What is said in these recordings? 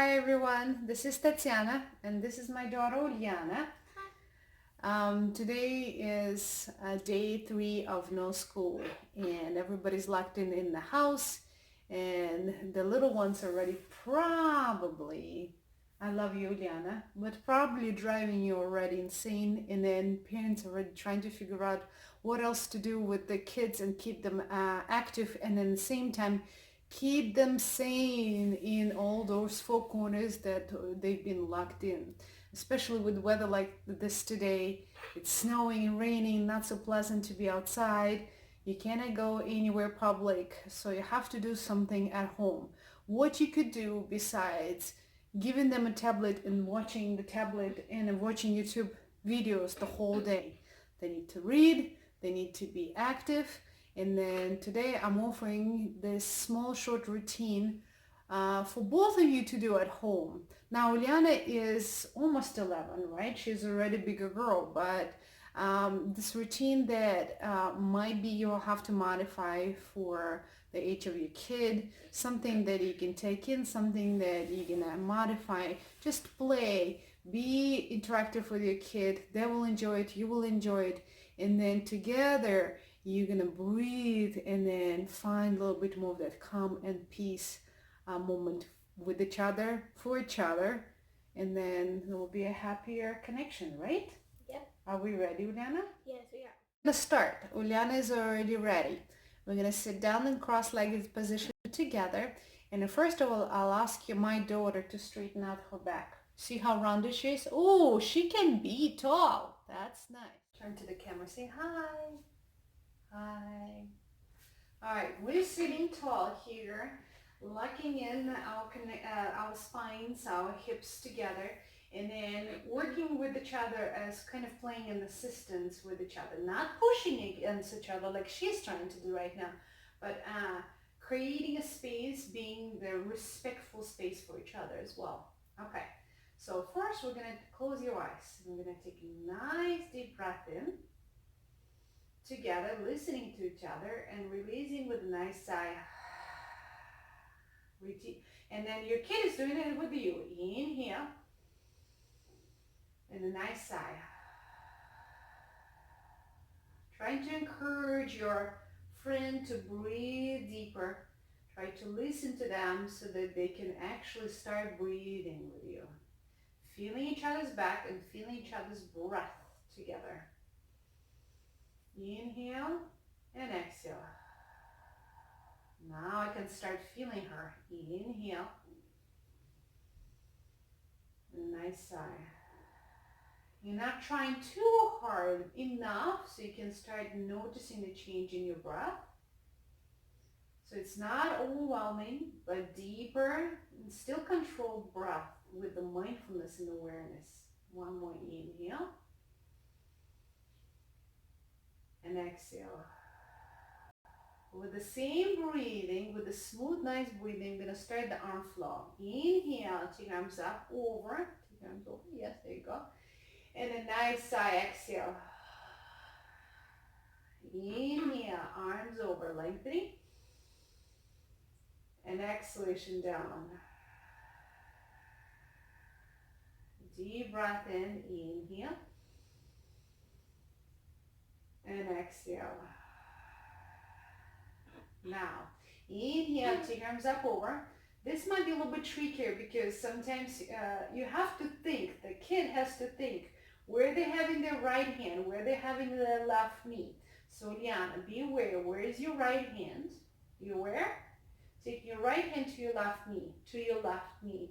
Hi everyone, this is Tatiana and this is my daughter Uliana. Today is day 3 of no school and everybody's locked in the house and the little ones are already probably, I love you Uliana, but probably driving you already insane, and then parents are already trying to figure out what else to do with the kids and keep them active, and at the same time keep them sane in all those four corners that they've been locked in, especially with weather like this today. It's snowing and raining, not so pleasant to be outside. You cannot go anywhere public, so you have to do something at home. What you could do besides giving them a tablet and watching the tablet and watching YouTube videos the whole day. They need to read, they need to be active, and then today I'm offering this small short routine for both of you to do at home. Now Uliana is almost 11, right? She's already a bigger girl, but this routine that might be you'll have to modify for the age of your kid, something that you can take in, something that you can modify, just play, be interactive with your kid. They will enjoy it, you will enjoy it, and then together you're gonna breathe and then find a little bit more of that calm and peace moment with each other, for each other, and then there will be a happier connection, right? Yep. Are we ready, Uliana? Yes, we are. Let's start. Uliana is already ready. We're going to sit down in cross-legged position together. And first of all, I'll ask you, my daughter, to straighten out her back. See how rounded she is? Oh, she can be tall. That's nice. Turn to the camera. Say hi. Hi. All right, we're sitting tall here, locking in our spines, our hips together, and then working with each other as kind of playing an assistance with each other, not pushing against each other like she's trying to do right now, but creating a space, being the respectful space for each other as well. Okay, so first we're going to close your eyes. We're going to take a nice deep breath in together, listening to each other and releasing with a nice sigh. And then your kid is doing it with you. Inhale and a nice sigh. Trying to encourage your friend to breathe deeper. Try to listen to them so that they can actually start breathing with you. Feeling each other's back and feeling each other's breath together. Inhale and exhale. Now I can start feeling her. Inhale. Nice sigh. You're not trying too hard, enough so you can start noticing the change in your breath. So it's not overwhelming, but deeper and still controlled breath with the mindfulness and awareness. One more inhale. And exhale. With the same breathing, with the smooth, nice breathing, I'm going to start the arm flow. Inhale, two arms up, over. Two arms over. Yes, there you go. And a nice sigh, exhale. Inhale, arms over, lengthening. And exhalation down. Deep breath in, inhale. And exhale. Now, inhale, take arms up over. This might be a little bit trickier because sometimes you have to think, the kid has to think where they're having their right hand, where they're having their left knee. So Liana, be aware, where is your right hand? You aware? Take your right hand to your left knee, to your left knee.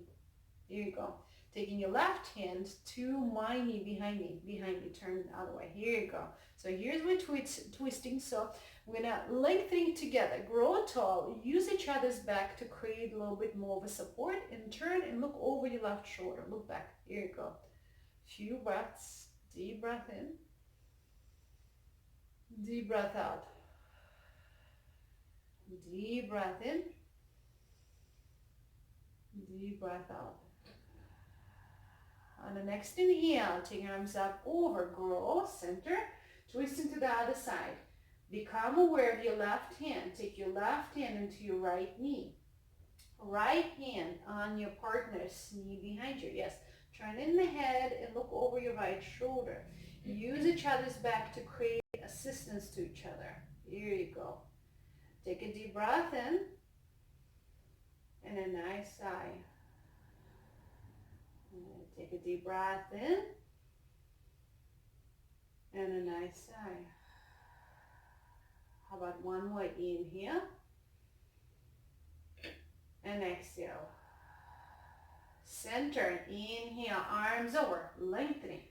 There you go. Taking your left hand to my knee, behind me, turn the other way. Here you go. So here's my twisting. So we're gonna lengthening together, grow tall, use each other's back to create a little bit more of a support, and turn and look over your left shoulder. Look back. Here you go. Few breaths. Deep breath in. Deep breath out. Deep breath in. Deep breath out. On the next inhale, take your arms up over, grow, center, twist into the other side. Become aware of your left hand. Take your left hand into your right knee. Right hand on your partner's knee behind you. Yes. Turn in the head and look over your right shoulder. Use each other's back to create assistance to each other. Here you go. Take a deep breath in and a nice sigh. Take a deep breath in and a nice sigh. How about one more? Inhale and exhale. Center. Inhale, arms over, lengthening.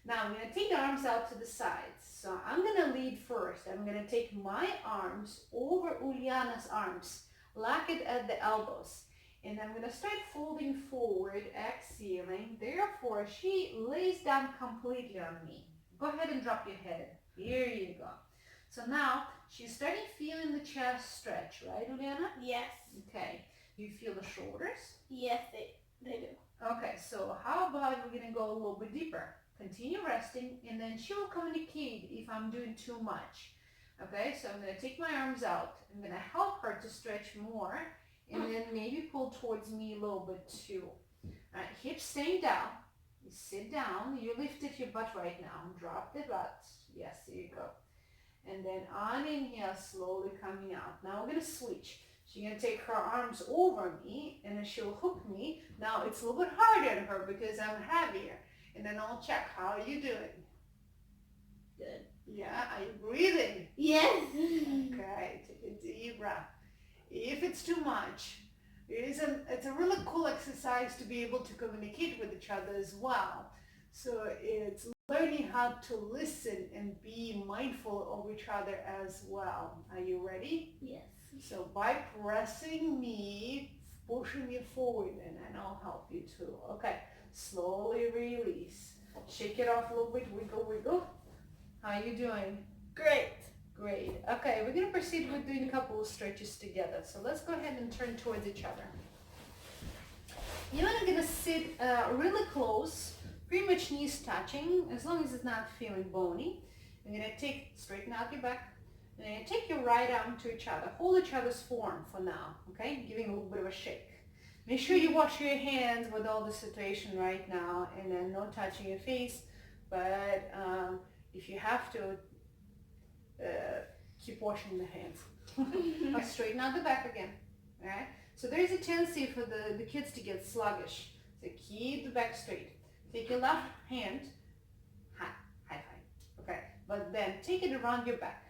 Now I'm going to take the arms out to the sides. So I'm going to lead first. I'm going to take my arms over Uliana's arms. Lock it at the elbows. And I'm going to start folding forward, exhaling. Therefore, she lays down completely on me. Go ahead and drop your head. Here you go. So now she's starting feeling the chest stretch, right, Uliana? Yes. Okay. Do you feel the shoulders? Yes, they do. Okay, so how about we're going to go a little bit deeper. Continue resting, and then she will communicate if I'm doing too much. Okay, so I'm going to take my arms out. I'm going to help her to stretch more, and then maybe pull towards me a little bit too. All right, hips staying down. You sit down. You lifted your butt right now. Drop the butt. Yes, there you go. And then on inhale, slowly coming out. Now we're going to switch. She's going to take her arms over me, and then she'll hook me. Now it's a little bit harder on her because I'm heavier. And then I'll check, how are you doing? Good. Yeah, are you breathing? Yes. Okay, take a deep breath. If it's too much, it's a really cool exercise to be able to communicate with each other as well. So it's learning how to listen and be mindful of each other as well. Are you ready? Yes. So by pressing me, pushing me forward, and then I'll help you too. Okay, slowly release. Shake it off a little bit, wiggle, wiggle. How are you doing? Great. Great. Okay, we're going to proceed with doing a couple of stretches together. So let's go ahead and turn towards each other. You and I'm going to sit really close, pretty much knees touching, as long as it's not feeling bony. You're going to straighten out your back. And then take your right arm to each other. Hold each other's form for now, okay? Giving a little bit of a shake. Make sure you wash your hands with all the situation right now, and then no touching your face. But if you have to, keep washing the hands. I'll straighten out the back again, all right? So there's a tendency for the kids to get sluggish. So keep the back straight. Take your left hand, high five, okay? But then take it around your back.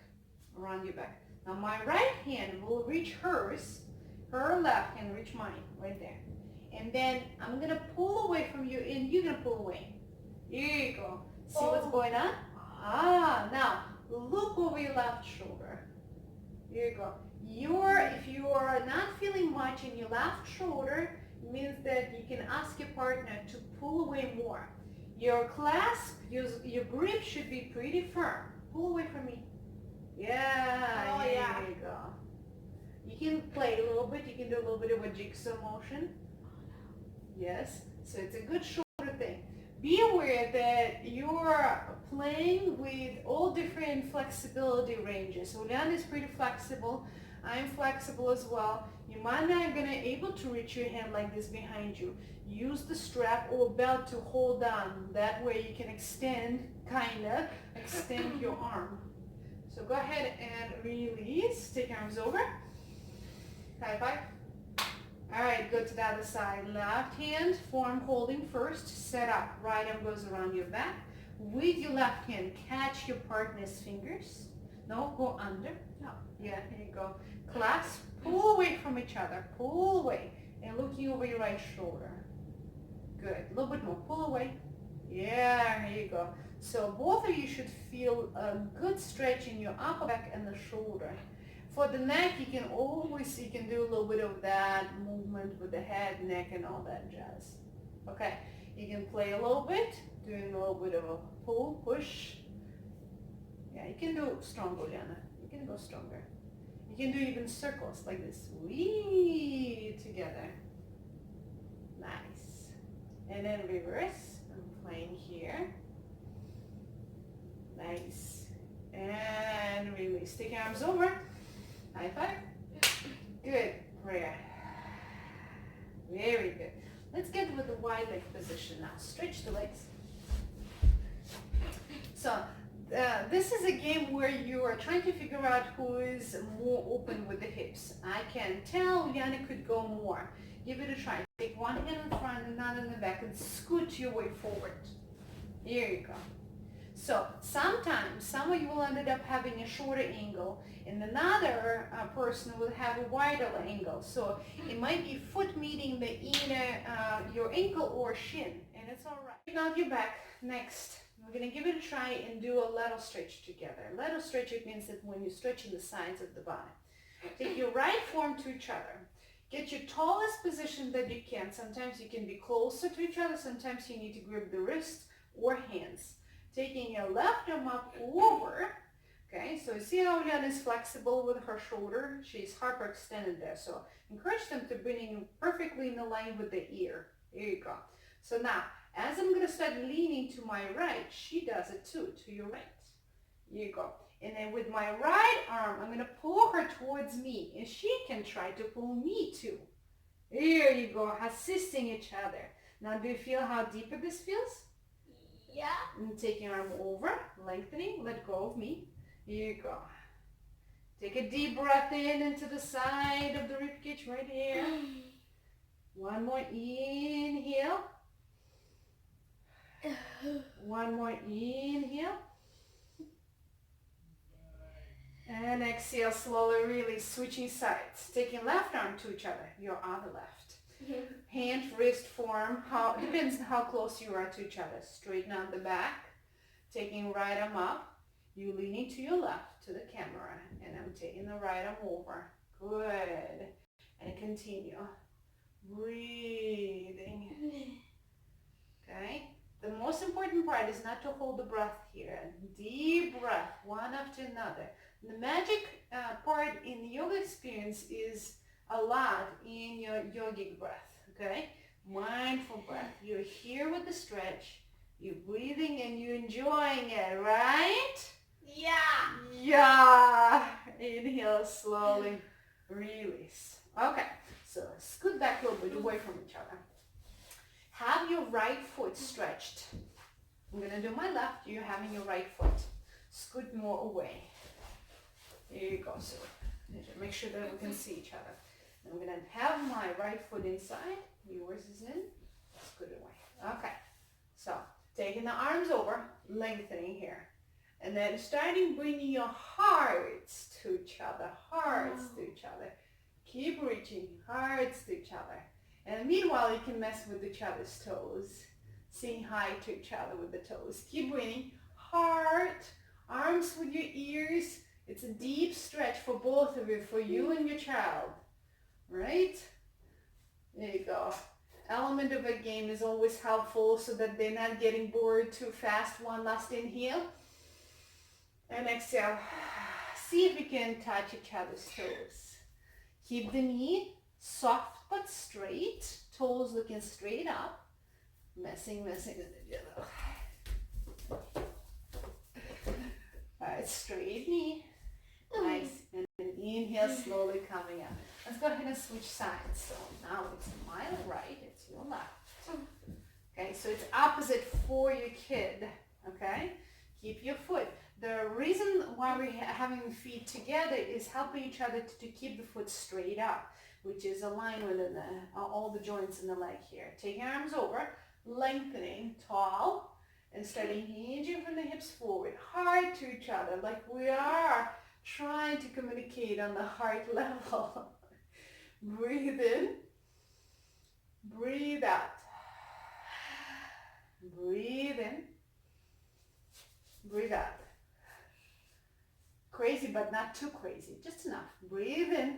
Around your back. Now my right hand will reach hers, her left hand reach mine, right there. And then I'm going to pull away from you and you're going to pull away. Here you go. See what's going on? Now look over your left shoulder. Here you go. If you are not feeling much in your left shoulder, it means that you can ask your partner to pull away more. Your clasp, your grip should be pretty firm. Pull away from me. Yeah, oh, there yeah. you go. You can play a little bit. You can do a little bit of a jigsaw motion. Yes, so it's a good shoulder thing. Be aware that you're playing with all different flexibility ranges. Uliana is pretty flexible. I'm flexible as well. You might not gonna able to reach your hand like this behind you. Use the strap or belt to hold on. That way you can extend your arm. So go ahead and release. Take your arms over. High five. All right, go to the other side. Left hand, forearm holding first. Set up. Right arm goes around your back. With your left hand, catch your partner's fingers. No, go under. No. Yeah, here you go. Clasp. Pull away from each other. Pull away. And looking over your right shoulder. Good. A little bit more. Pull away. Yeah, here you go. So both of you should feel a good stretch in your upper back and the shoulder. For the neck, you can do a little bit of that movement with the head, neck, and all that jazz. Okay, you can play a little bit, doing a little bit of a pull, push. Yeah, you can do stronger, Uliana. You can go stronger. You can do even circles like this. Wee together. Nice. And then reverse. I'm playing here. Nice. And release. Take your arms over. High five. Good. Prayer. Very good. Let's get with the wide leg position now. Stretch the legs. So this is a game where you are trying to figure out who is more open with the hips. I can tell Uliana could go more. Give it a try. Take one hand in front, another in the back, and scoot your way forward. Here you go. So sometimes some of you will end up having a shorter angle and another person will have a wider angle. So it might be foot meeting the inner, your ankle or shin, and it's all right. Take out your back. Next, we're going to give it a try and do a lateral stretch together. Lateral stretch, it means that when you're stretching the sides of the body. Take your right forearm to each other. Get your tallest position that you can. Sometimes you can be closer to each other. Sometimes you need to grip the wrist or hands. Taking your left arm up over, okay, so you see how Uliana is flexible with her shoulder? She's hyperextended there, so encourage them to bring perfectly in line with the ear. There you go. So now, as I'm going to start leaning to my right, she does it too, to your right. Here you go. And then with my right arm, I'm going to pull her towards me, and she can try to pull me too. Here you go, assisting each other. Now, do you feel how deeper this feels? Yeah. And take your arm over, lengthening, let go of me. Here you go. Take a deep breath in into the side of the ribcage right here. One more inhale. One more inhale. And exhale, slowly release, switching sides. Taking left arm to each other, your other left. Hand, wrist, forearm, depends on how close you are to each other. Straighten out the back. Taking right arm up. You leaning to your left to the camera. And I'm taking the right arm over. Good. And continue. Breathing. Okay. The most important part is not to hold the breath here. Deep breath, one after another. The magic part in the yoga experience is a lot in your yogic breath, okay? Mindful breath. You're here with the stretch. You're breathing and you're enjoying it, right? Yeah. Yeah. Inhale slowly. Release. Okay. So scoot back a little bit away from each other. Have your right foot stretched. I'm going to do my left. You're having your right foot. Scoot more away. Here you go. So make sure that we can see each other. I'm going to have my right foot inside. Yours is in. Scoot away. Okay. So taking the arms over, lengthening here. And then starting bringing your hearts to each other. Hearts to each other. Keep reaching. Hearts to each other. And meanwhile, you can mess with each other's toes. Saying hi to each other with the toes. Keep breathing. Heart. Arms with your ears. It's a deep stretch for both of you, for you and your child. Right? There you go. Element of a game is always helpful so that they're not getting bored too fast. One last inhale. And exhale. See if you can touch each other's toes. Keep the knee soft but straight. Toes looking straight up. Messing with each other. Alright, straight knee. Nice. And then inhale, slowly coming up. Let's go ahead and switch sides. So now it's my right, it's your left. Okay, so it's opposite for your kid. Okay? Keep your foot. The reason why we're having feet together is helping each other to keep the foot straight up, which is aligned with all the joints in the leg here. Taking arms over, lengthening, tall, and starting hinging from the hips forward. Heart to each other, like we are trying to communicate on the heart level. Breathe in. Breathe out. Breathe in. Breathe out. Crazy, but not too crazy. Just enough. Breathe in.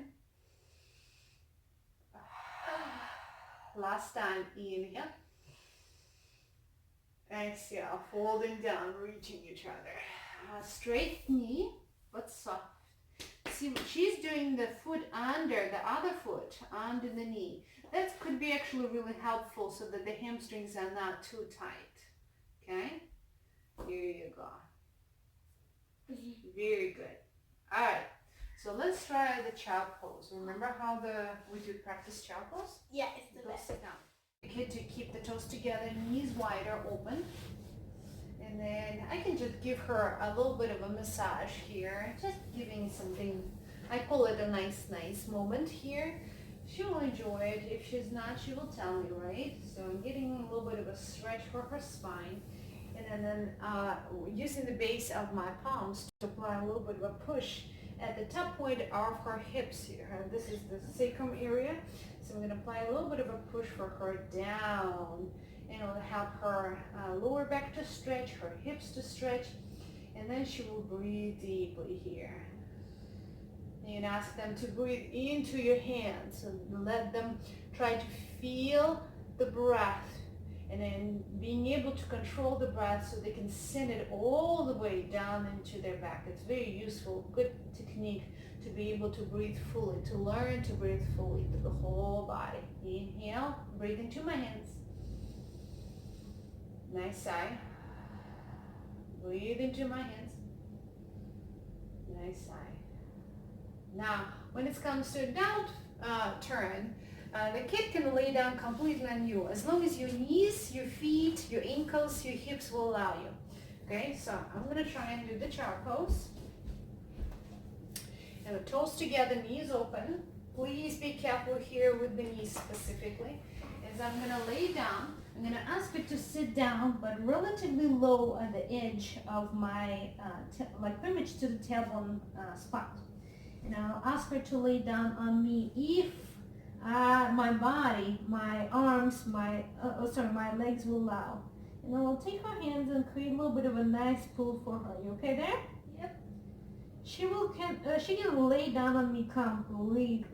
Last time. Inhale. Exhale. Folding down, reaching each other. Straight knee, but soft. See, she's doing the foot under, the other foot under the knee. That could be actually really helpful so that the hamstrings are not too tight. Okay? Here you go. Very good. All right. So let's try the child pose. Remember how we do practice child pose? Yeah, it's the Go best. sit down. Okay, to keep the toes together, knees wider open. And then I can just give her a little bit of a massage here, just giving something, I call it a nice moment here. She will enjoy it. If she's not, she will tell me, right? So I'm getting a little bit of a stretch for her spine. And then using the base of my palms to apply a little bit of a push at the top point of her hips here. This is the sacrum area. So I'm going to apply a little bit of a push for her down. And it'll help her lower back to stretch, her hips to stretch. And then she will breathe deeply here. You can ask them to breathe into your hands and let them try to feel the breath, and then being able to control the breath so they can send it all the way down into their back. It's very useful, good technique to be able to breathe fully, to learn to breathe fully through the whole body. Inhale, breathe into my hands. Nice sigh. Breathe into my hands. Nice sigh. Now, when it comes to a down turn, the kid can lay down completely on you, as long as your knees, your feet, your ankles, your hips will allow you. Okay, so I'm going to try and do the child pose. And the toes together, knees open. Please be careful here with the knees specifically. As I'm going to lay down, I'm going to ask her to sit down, but relatively low at the edge of my, like pretty much to the tailbone spot. And I'll ask her to lay down on me if my body, my arms, my legs will allow. And I'll take her hands and create a little bit of a nice pull for her. You okay there? Yep. She can lay down on me completely.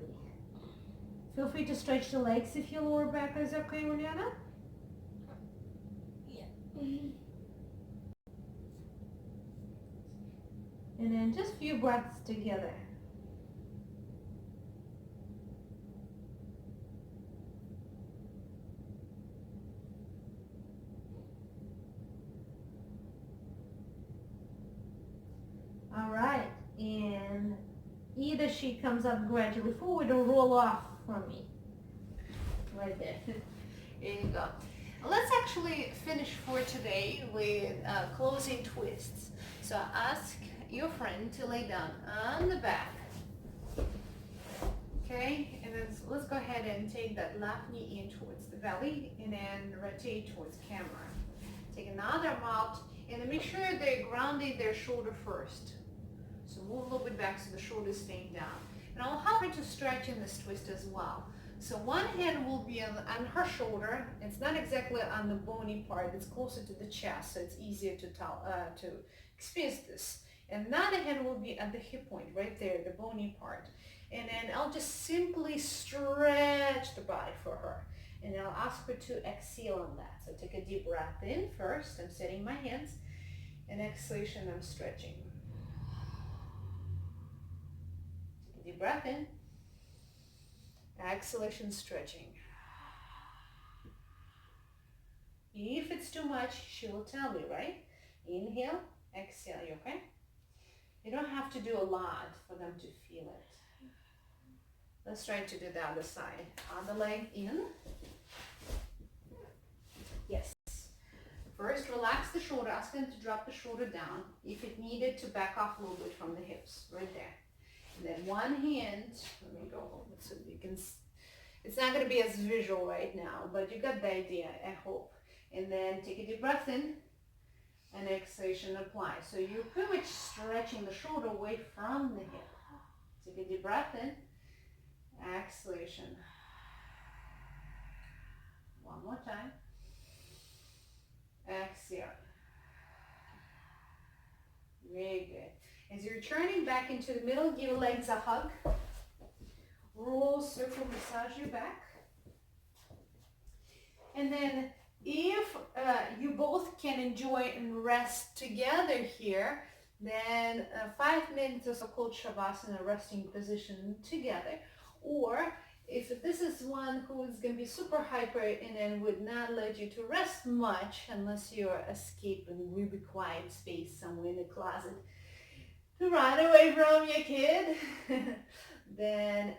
Feel free to stretch the legs if your lower back is okay, Juliana. Yeah. And then just a few breaths together. All right, and either she comes up gradually forward or roll off from me. Right there. There you go. Let's actually finish for today with closing twists. So ask your friend to lay down on the back. Okay, and then let's go ahead and take that left knee in towards the belly and then rotate towards camera. Take another arm out and then make sure they're grounding their shoulder first. So move a little bit back so the shoulder is staying down. And I'll help her to stretch in this twist as well. So one hand will be on her shoulder. It's not exactly on the bony part. It's closer to the chest, so it's easier to experience this. And another hand will be at the hip point, right there, the bony part. And then I'll just simply stretch the body for her. And I'll ask her to exhale on that. So take a deep breath in first. I'm setting my hands. And exhalation, I'm stretching. Take a deep breath in. Exhalation, stretching. If it's too much, she will tell me, right? Inhale, exhale, you okay? You don't have to do a lot for them to feel it. Let's try to do the other side. Other leg in. Yes. First, relax the shoulder. Ask them to drop the shoulder down. If it needed, to back off a little bit from the hips, right there. And then one hand, let me go over so you can, it's not going to be as visual right now, but you got the idea, I hope. And then take a deep breath in and exhalation apply. So you're pretty much stretching the shoulder away from the hip. Take a deep breath in, exhalation. One more time. Exhale. Very good. As you're turning back into the middle, give your legs a hug. Roll, circle, massage your back. And then if you both can enjoy and rest together here, then 5 minutes or so called Shavasana, resting position together. Or if this is one who is going to be super hyper and then would not let you to rest much unless you're escaping really quiet space somewhere in the closet, to run away from your kid, then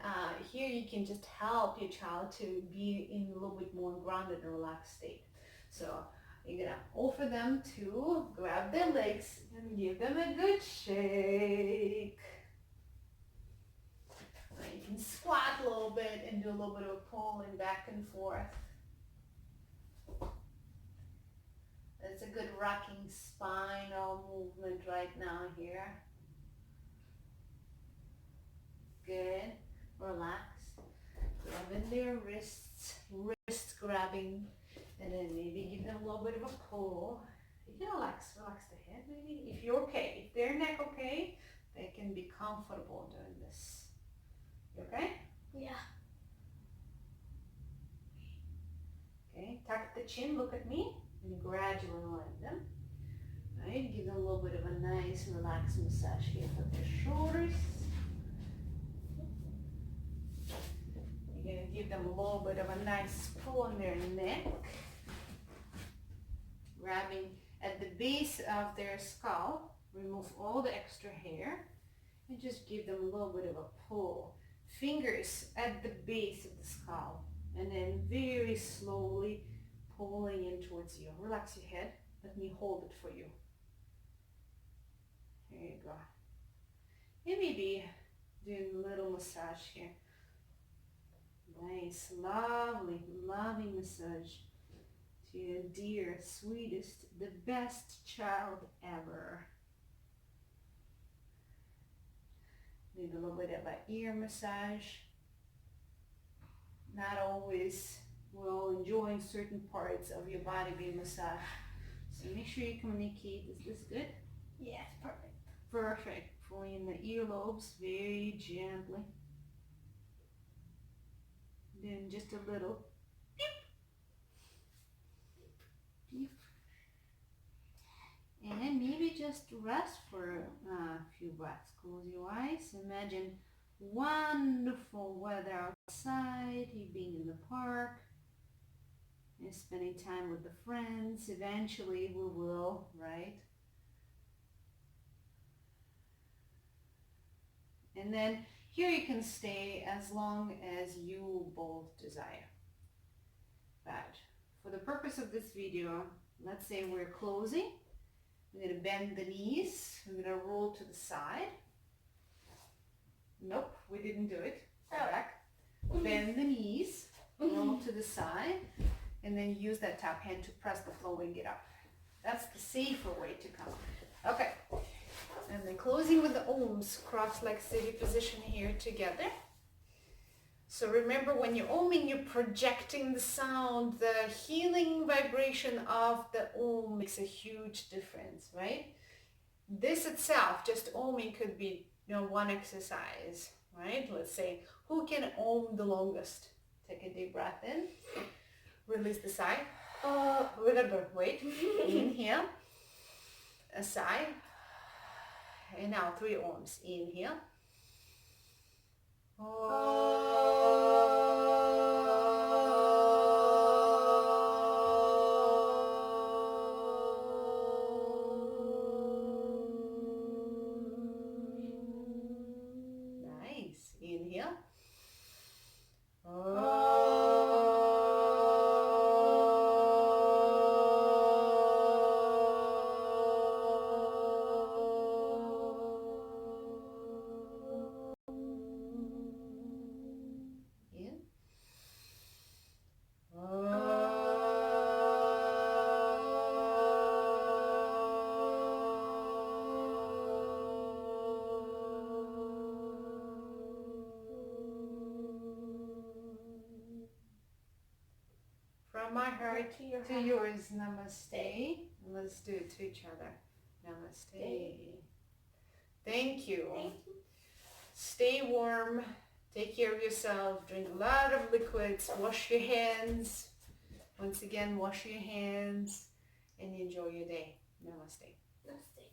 here you can just help your child to be in a little bit more grounded and relaxed state. So you're gonna offer them to grab their legs and give them a good shake. You can squat a little bit and do a little bit of pulling back and forth. That's a good rocking spinal movement right now here. Good. Relax. Grabbing their wrists, wrist grabbing, and then maybe give them a little bit of a pull. You can relax the head maybe. If you're okay, if their neck okay, they can be comfortable doing this. You okay? Yeah. Okay, tuck the chin, look at me, and gradually let them. Right, give them a little bit of a nice relaxed massage here for their shoulders. You're going to give them a little bit of a nice pull on their neck. Grabbing at the base of their skull, remove all the extra hair, and just give them a little bit of a pull. Fingers at the base of the skull, and then very slowly pulling in towards you. Relax your head. Let me hold it for you. There you go. And maybe doing a little massage here. Nice, lovely, loving massage to your dear, sweetest, the best child ever. Need a little bit of an ear massage. Not always will enjoying certain parts of your body being massaged. So make sure you communicate. Is this good? Yes, perfect. Perfect. Pulling in the earlobes very gently. Then just a little beep, beep. And then maybe just rest for a few breaths. Close your eyes. Imagine wonderful weather outside, you being in the park, and spending time with the friends. Eventually we will, right? And then here you can stay as long as you both desire. But for the purpose of this video, let's say we're closing. We're going to bend the knees. We're going to roll to the side. Nope, we didn't do it. Go back. Bend the knees, roll to the side, and then use that top hand to press the floor and get up. That's the safer way to come. Okay. And then closing with the Oms, cross-legged seated position here together. So remember, when you're Oming, you're projecting the sound. The healing vibration of the Om makes a huge difference, right? This itself, just Oming, could be, one exercise, right? Let's say, who can Om the longest? Take a deep breath in. Release the sigh. Remember, wait. Inhale. A sigh. And now 3 Oms. Inhale. Nice. Inhale. From my heart to yours, namaste. Let's do it to each other. Namaste. Thank you. Stay warm. Take care of yourself. Drink a lot of liquids. Wash your hands. Once again, wash your hands and enjoy your day. Namaste. Namaste.